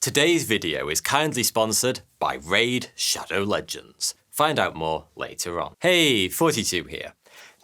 Today's video is kindly sponsored by Raid Shadow Legends. Find out more later on. Hey, 42 here.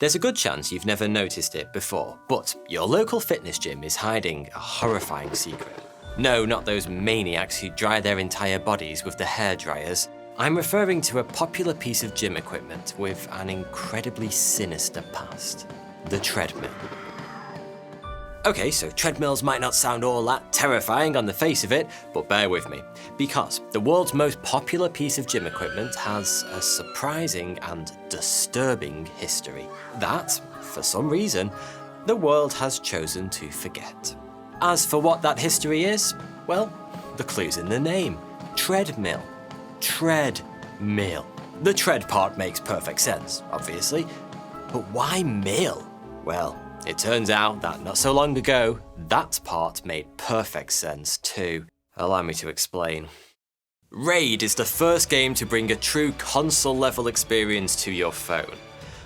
There's a good chance you've never noticed it before, but your local fitness gym is hiding a horrifying secret. No, not those maniacs who dry their entire bodies with the hair dryers. I'm referring to a popular piece of gym equipment with an incredibly sinister past. The treadmill. Okay, so treadmills might not sound all that terrifying on the face of it, but bear with me, because the world's most popular piece of gym equipment has a surprising and disturbing history that, for some reason, the world has chosen to forget. As for what that history is, well, the clue's in the name. Treadmill. Treadmill. The tread part makes perfect sense, obviously, but why mill? Well, it turns out that not so long ago, that part made perfect sense too. Allow me to explain. Raid is the first game to bring a true console-level experience to your phone.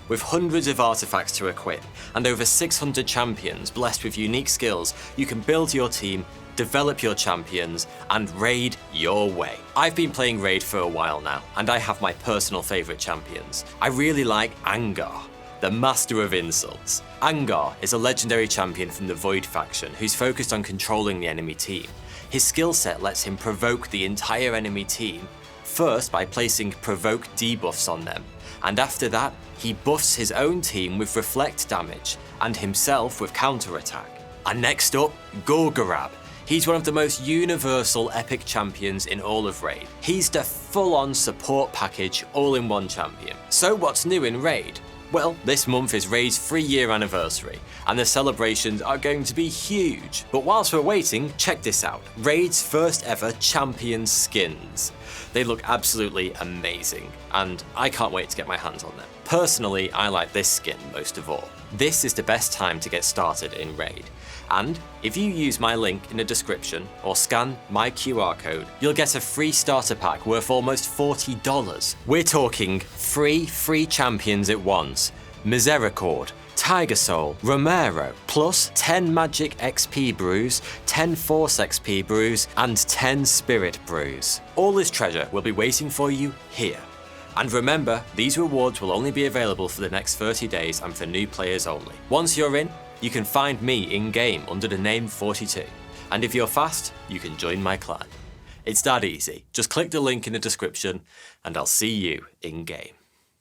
With hundreds of artifacts to equip, and over 600 champions blessed with unique skills, you can build your team, develop your champions, and raid your way. I've been playing Raid for a while now, and I have my personal favourite champions. I really like Angar, the master of insults. Angar is a legendary champion from the Void faction who's focused on controlling the enemy team. His skill set lets him provoke the entire enemy team, first by placing provoke debuffs on them, and after that, he buffs his own team with reflect damage, and himself with counterattack. And next up, Gorgarab. He's one of the most universal epic champions in all of Raid. He's the full-on support package all-in-one champion. So what's new in Raid? Well, this month is Raid's 3-year anniversary, and the celebrations are going to be huge. But whilst we're waiting, check this out. Raid's first ever champion skins. They look absolutely amazing, and I can't wait to get my hands on them. Personally, I like this skin most of all. This is the best time to get started in Raid. And if you use my link in the description or scan my QR code, you'll get a free starter pack worth almost $40. We're talking free champions at once. Misericord, Tiger Soul, Romero, plus 10 Magic XP brews, 10 Force XP brews, and 10 Spirit brews. All this treasure will be waiting for you here. And remember, these rewards will only be available for the next 30 days and for new players only. Once you're in, you can find me in-game under the name 42. And if you're fast, you can join my clan. It's that easy. Just click the link in the description and I'll see you in-game.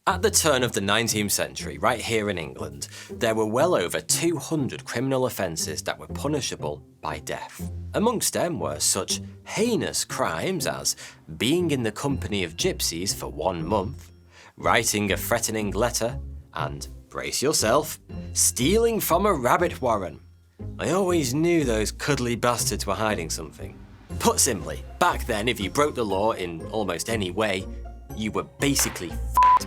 At the turn of the 19th century, right here in England, there were well over 200 criminal offences that were punishable by death. Amongst them were such heinous crimes as being in the company of gypsies for 1 month, writing a threatening letter, and, brace yourself, stealing from a rabbit warren. I always knew those cuddly bastards were hiding something. Put simply, back then if you broke the law in almost any way, you were basically f***ed.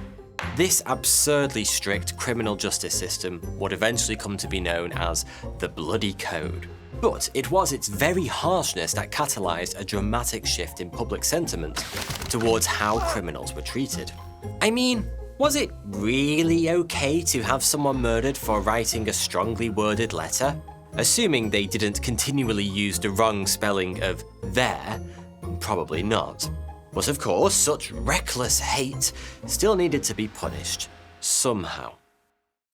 This absurdly strict criminal justice system would eventually come to be known as the Bloody Code. But it was its very harshness that catalysed a dramatic shift in public sentiment towards how criminals were treated. I mean, was it really okay to have someone murdered for writing a strongly worded letter? Assuming they didn't continually use the wrong spelling of there, probably not. But of course, such reckless hate still needed to be punished, somehow.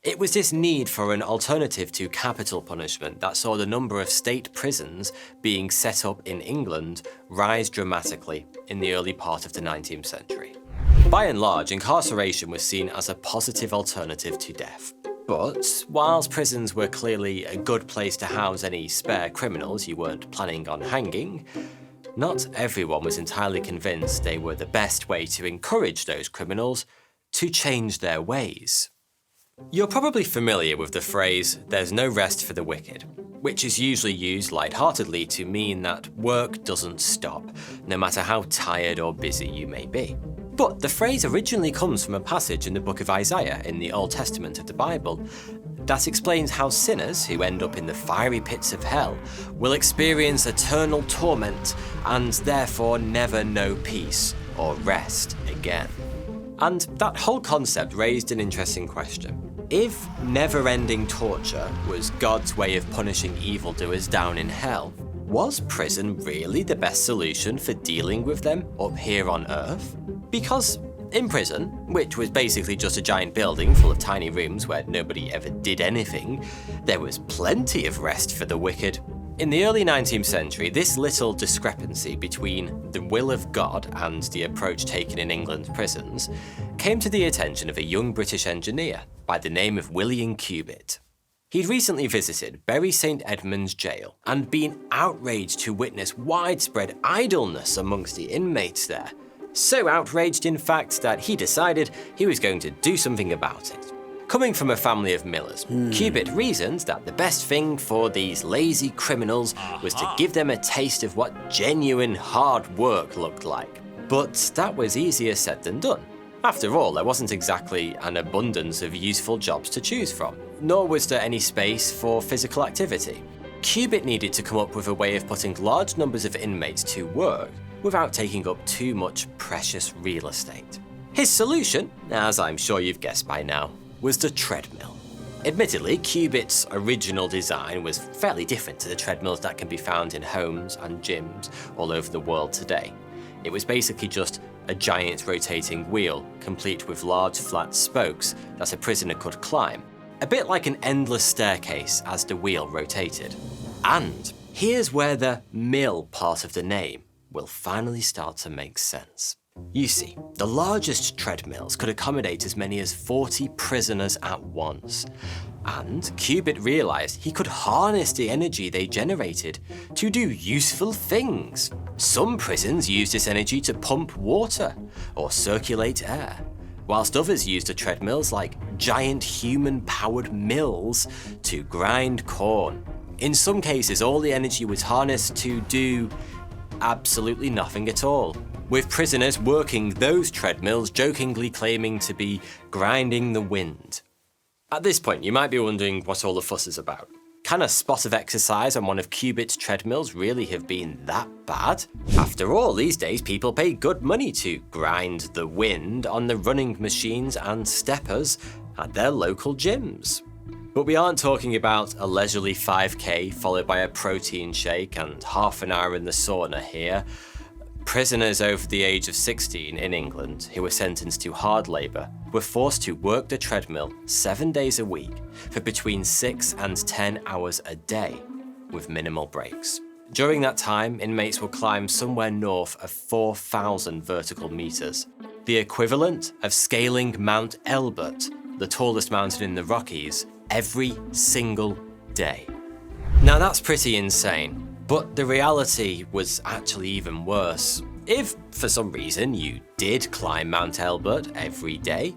It was this need for an alternative to capital punishment that saw the number of state prisons being set up in England rise dramatically in the early part of the 19th century. By and large, incarceration was seen as a positive alternative to death. But whilst prisons were clearly a good place to house any spare criminals you weren't planning on hanging, not everyone was entirely convinced they were the best way to encourage those criminals to change their ways. You're probably familiar with the phrase, "there's no rest for the wicked," which is usually used lightheartedly to mean that work doesn't stop, no matter how tired or busy you may be. But the phrase originally comes from a passage in the book of Isaiah in the Old Testament of the Bible that explains how sinners who end up in the fiery pits of hell will experience eternal torment and therefore never know peace or rest again. And that whole concept raised an interesting question. If never-ending torture was God's way of punishing evildoers down in hell, was prison really the best solution for dealing with them up here on Earth? Because in prison, which was basically just a giant building full of tiny rooms where nobody ever did anything, there was plenty of rest for the wicked. In the early 19th century, this little discrepancy between the will of God and the approach taken in England's prisons came to the attention of a young British engineer by the name of William Cubitt. He'd recently visited Bury St Edmunds Jail and been outraged to witness widespread idleness amongst the inmates there. So outraged, in fact, that he decided he was going to do something about it. Coming from a family of millers, Cubitt reasoned that the best thing for these lazy criminals was to give them a taste of what genuine hard work looked like. But that was easier said than done. After all, there wasn't exactly an abundance of useful jobs to choose from, nor was there any space for physical activity. Cubitt needed to come up with a way of putting large numbers of inmates to work without taking up too much precious real estate. His solution, as I'm sure you've guessed by now, was the treadmill. Admittedly, Cubitt's original design was fairly different to the treadmills that can be found in homes and gyms all over the world today. It was basically just a giant rotating wheel, complete with large flat spokes that a prisoner could climb, a bit like an endless staircase as the wheel rotated. And here's where the mill part of the name will finally start to make sense. You see, the largest treadmills could accommodate as many as 40 prisoners at once. And Cubitt realized he could harness the energy they generated to do useful things. Some prisons used this energy to pump water or circulate air, whilst others used the treadmills like giant human-powered mills to grind corn. In some cases, all the energy was harnessed to do absolutely nothing at all, with prisoners working those treadmills jokingly claiming to be grinding the wind. At this point, you might be wondering what all the fuss is about. Can a spot of exercise on one of Cubitt's treadmills really have been that bad? After all, these days people pay good money to grind the wind on the running machines and steppers at their local gyms. But we aren't talking about a leisurely 5k followed by a protein shake and half an hour in the sauna here. Prisoners over the age of 16 in England who were sentenced to hard labour were forced to work the treadmill 7 days a week for between 6 and 10 hours a day, with minimal breaks. During that time, inmates will climb somewhere north of 4,000 vertical metres, the equivalent of scaling Mount Elbert, the tallest mountain in the Rockies, every single day. Now that's pretty insane. But the reality was actually even worse. If, for some reason, you did climb Mount Elbert every day,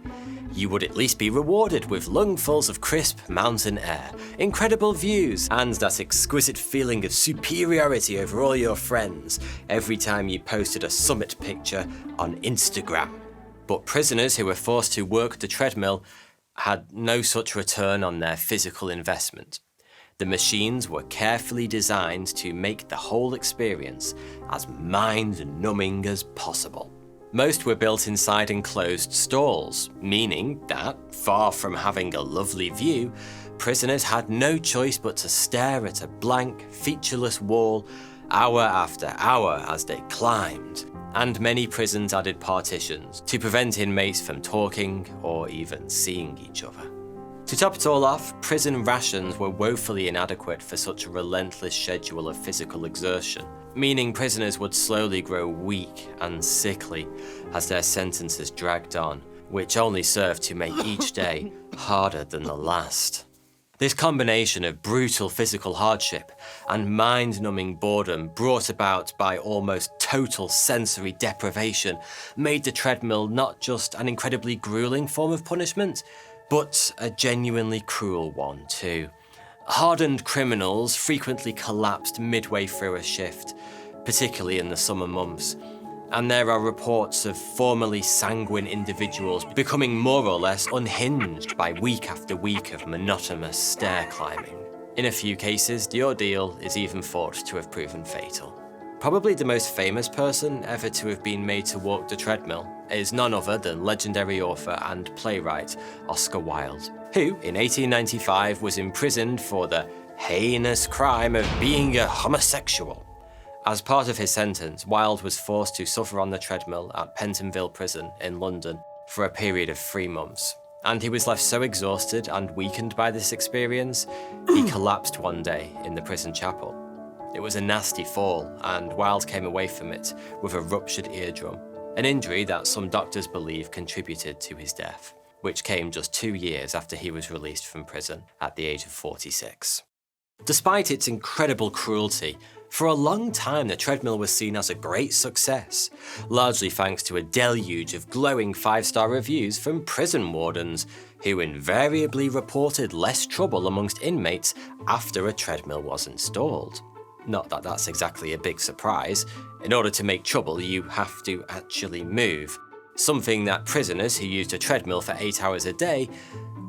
you would at least be rewarded with lungfuls of crisp mountain air, incredible views, and that exquisite feeling of superiority over all your friends every time you posted a summit picture on Instagram. But prisoners who were forced to work the treadmill had no such return on their physical investment. The machines were carefully designed to make the whole experience as mind-numbing as possible. Most were built inside enclosed stalls, meaning that, far from having a lovely view, prisoners had no choice but to stare at a blank, featureless wall hour after hour as they climbed. And many prisons added partitions to prevent inmates from talking or even seeing each other. To top it all off, prison rations were woefully inadequate for such a relentless schedule of physical exertion, meaning prisoners would slowly grow weak and sickly as their sentences dragged on, which only served to make each day harder than the last. This combination of brutal physical hardship and mind-numbing boredom brought about by almost total sensory deprivation made the treadmill not just an incredibly grueling form of punishment, but a genuinely cruel one too. Hardened criminals frequently collapsed midway through a shift, particularly in the summer months, and there are reports of formerly sanguine individuals becoming more or less unhinged by week after week of monotonous stair climbing. In a few cases, the ordeal is even thought to have proven fatal. Probably the most famous person ever to have been made to walk the treadmill is none other than legendary author and playwright Oscar Wilde, who in 1895 was imprisoned for the heinous crime of being a homosexual. As part of his sentence, Wilde was forced to suffer on the treadmill at Pentonville Prison in London for a period of 3 months. And he was left so exhausted and weakened by this experience, he collapsed one day in the prison chapel. It was a nasty fall, and Wilde came away from it with a ruptured eardrum, an injury that some doctors believe contributed to his death, which came just 2 years after he was released from prison at the age of 46. Despite its incredible cruelty, for a long time the treadmill was seen as a great success, largely thanks to a deluge of glowing 5-star reviews from prison wardens, who invariably reported less trouble amongst inmates after a treadmill was installed. Not that that's exactly a big surprise. In order to make trouble, you have to actually move, something that prisoners who used a treadmill for 8 hours a day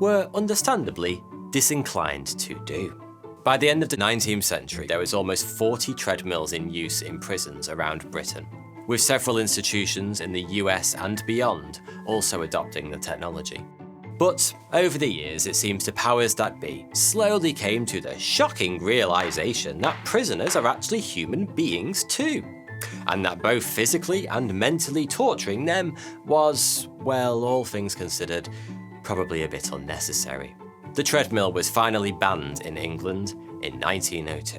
were understandably disinclined to do. By the end of the 19th century, there was almost 40 treadmills in use in prisons around Britain, with several institutions in the US and beyond also adopting the technology. But over the years, it seems the powers that be slowly came to the shocking realization that prisoners are actually human beings too, and that both physically and mentally torturing them was, well, all things considered, probably a bit unnecessary. The treadmill was finally banned in England in 1902.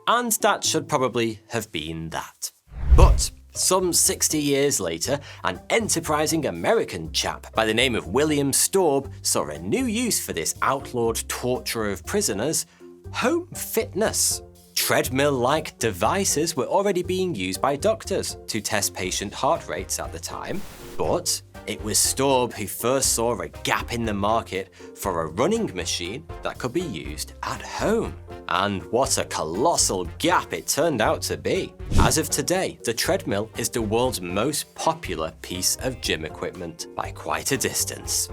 And that should probably have been that. But some 60 years later, an enterprising American chap by the name of William Staub saw a new use for this outlawed torture of prisoners: home fitness. Treadmill-like devices were already being used by doctors to test patient heart rates at the time, but it was Staub who first saw a gap in the market for a running machine that could be used at home. And what a colossal gap it turned out to be. As of today, the treadmill is the world's most popular piece of gym equipment by quite a distance,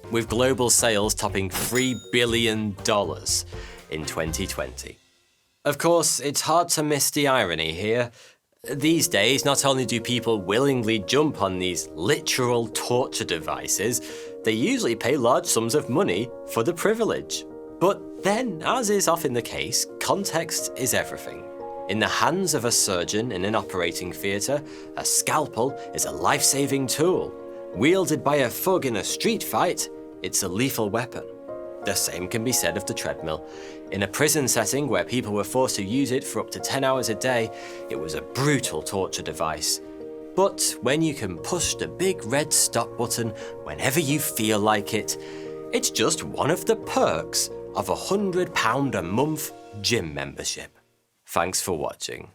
with global sales topping $3 billion in 2020. Of course, it's hard to miss the irony here. These days, not only do people willingly jump on these literal torture devices, they usually pay large sums of money for the privilege. But then, as is often the case, context is everything. In the hands of a surgeon in an operating theatre, a scalpel is a life-saving tool. Wielded by a thug in a street fight, it's a lethal weapon. The same can be said of the treadmill. In a prison setting where people were forced to use it for up to 10 hours a day, it was a brutal torture device. But when you can push the big red stop button whenever you feel like it, it's just one of the perks of a £100 a month gym membership. Thanks for watching.